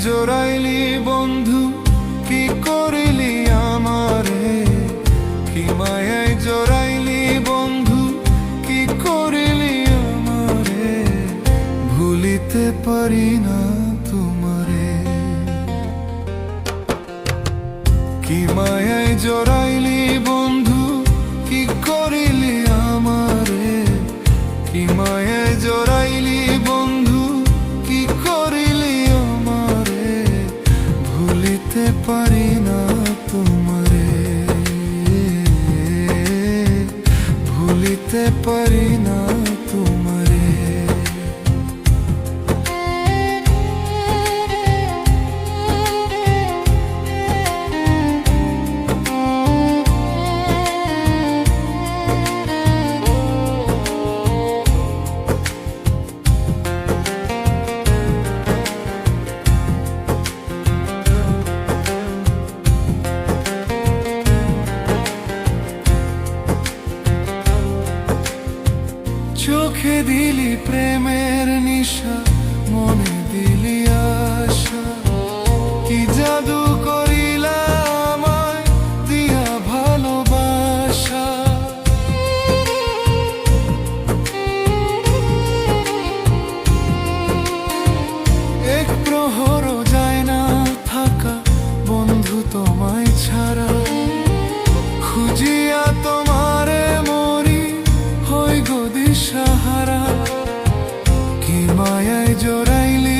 জোড়াইলি বন্ধু কি করিলি আমারে, কি মায়ায় জোড়াইলি বন্ধু কি করিলি আমারে, ভুলিতে পারি না তোমারে। কি মায়ায় জোড়াইলি বন্ধু কি করিলি আমারে, কি মায়ায় জোড়াইলি বন্ধু কি করিলি আমারে, ভুলিতে পারি না তোমারে, ভুলিতে পারি না তোমারে। চোখে দিলি প্রেমের নিশা, মনে দিলি আশা, কি জাদু করিলা আমায় দিয়া ভালোবাসা। এক প্রহরও যায় না থাকা বন্ধু তোমায় ছাড়া, খুঁজিয়া তোমারে মরি হই গো দিশাহারা। কি মায়ায় জোড়াইলি